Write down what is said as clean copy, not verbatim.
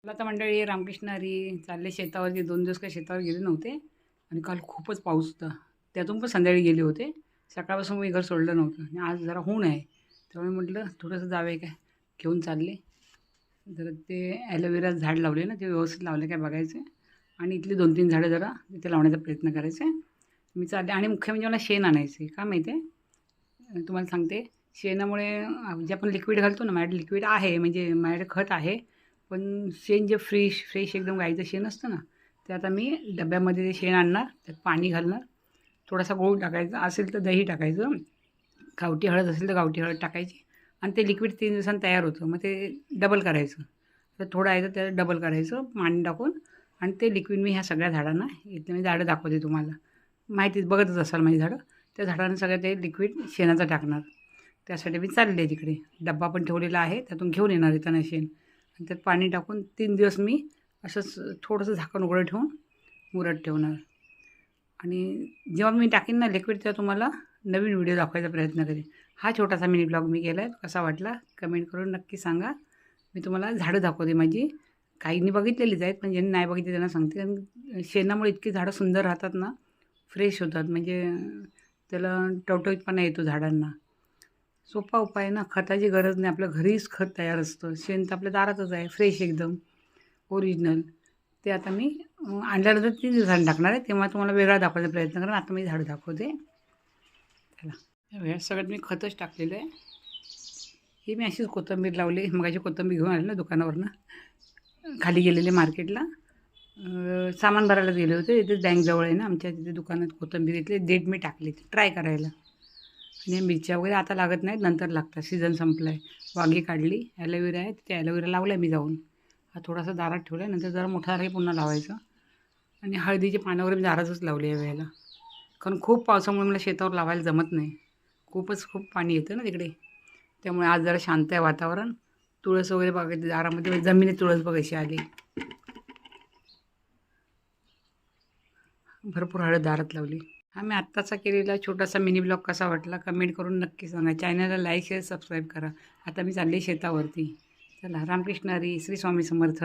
मला तर मंडळी रामकृष्ण हरी चालले शेतावरती 2 दिवस काही शेतावर गेले नव्हते आणि काल खूपच पाऊस होता. त्यातून पण संध्याकाळी गेले होते. सकाळपासून मी घर सोडलं नव्हतं आणि आज जरा ऊन आहे. त्यामुळे म्हटलं थोडंसं जावे काय घेऊन चालले. जरा ते ॲलोवेरा झाड लावले ना ते व्यवस्थित लावले काय बघायचे आणि इथली 2-3 झाडं जरा तिथे लावण्याचा प्रयत्न करायचा आहे. मी चालले आणि मुख्य म्हणजे मला शेण आणायचं आहे. का माहिती आहे? तुम्हाला सांगते शेणामुळे जे आपण लिक्विड घालतो ना माझ्याकडे लिक्विड आहे म्हणजे माझ्याकडे खत आहे. पण शेण जे फ्रेश एकदम गाईचं शेण असतं ना ते आता मी डब्यामध्ये ते शेण आणणार त्यात पाणी घालणार थोडासा गूळ टाकायचा असेल तर दही टाकायचं गावठी हळद असेल तर गावठी हळद टाकायची आणि ते लिक्विड 3 दिवसांनी तयार होतं मग ते डबल करायचं तर थोडं आहे तर त्याला डबल करायचं पाणी टाकून आणि ते लिक्विड मी ह्या सगळ्या झाडांना इथले मी झाडं दाखवते तुम्हाला माहितीच बघतच असाल माझी झाडं त्या झाडांना सगळं ते लिक्विड शेणाचं टाकणार त्यासाठी मी चालले आहे तिकडे डब्बा पण ठेवलेला आहे त्यातून घेऊन येणार येताना शेण आणि त्यात पाणी टाकून 3 दिवस मी असंच थोडंसं झाकण उघडं ठेवून मुरत ठेवणार आणि जेव्हा मी टाकीन ना लिक्विड तेव्हा तुम्हाला नवीन व्हिडिओ दाखवायचा प्रयत्न करेन हा छोटासा मिनी ब्लॉग मी केला आहे कसा वाटला कमेंट करून नक्की सांगा मी तुम्हाला झाडं दाखवते माझी काहींनी बघितलेलीच आहेत पण ज्यांनी नाही बघितले त्यांना सांगते कारण शेणामुळे इतकी झाडं सुंदर राहतात ना फ्रेश होतात म्हणजे त्याला टवटवीतपणा येतो झाडांना सोपा उपाय ना खताची गरज नाही आपल्या घरीच खत तयार असतं शेण तर आपल्या दारातच आहे फ्रेश एकदम ओरिजिनल ते आता मी आणल्यानंतर 3 दिवसांनी टाकणार आहे तेव्हा तुम्हाला वेगळा दाखवायचा प्रयत्न करेन आता मी झाडं दाखवते चला ह्या सगळ्यात मी खतच टाकलेलं आहे ही मी अशीच कोथिंबीर लावली मगाशी कोथिंबीर घेऊन आले ना दुकानावरनं खाली गेलेले मार्केटला सामान भरायला गेले होते इथे बँकजवळ आहे ना आमच्या तिथे दुकानात कोथिंबीर घेतली देठ मी टाकली ट्राय करायला आणि मिरच्या वगैरे आता लागत नाहीत नंतर लागतात सीझन संपला आहे वांगी काढली ॲलोवेरा आहे त्या ॲलोवेरा लावल्या मी जाऊन हा थोडासा दारात ठेवला आहे नंतर जरा मोठा झाला पुन्हा लावायचा आणि हळदीची पानं वगैरे मी दारातच लावली या वेळेला कारण खूप पावसामुळे मला शेतावर लावायला जमत नाही खूप पाणी येतं ना तिकडे त्यामुळे आज जरा शांत आहे वातावरण तुळस वगैरे बघायची दारामध्ये जमिनीत तुळस बघायची आली भरपूर हळद दारात लावली हा मी आत्ताचा केलेला छोटासा मिनी ब्लॉग कसा वाटला कमेंट करून नक्की सांगा चॅनलला लाईक शेअर सबस्क्राईब करा आता मी चालली शेतावरती चला रामकृष्ण हरी श्री स्वामी समर्थ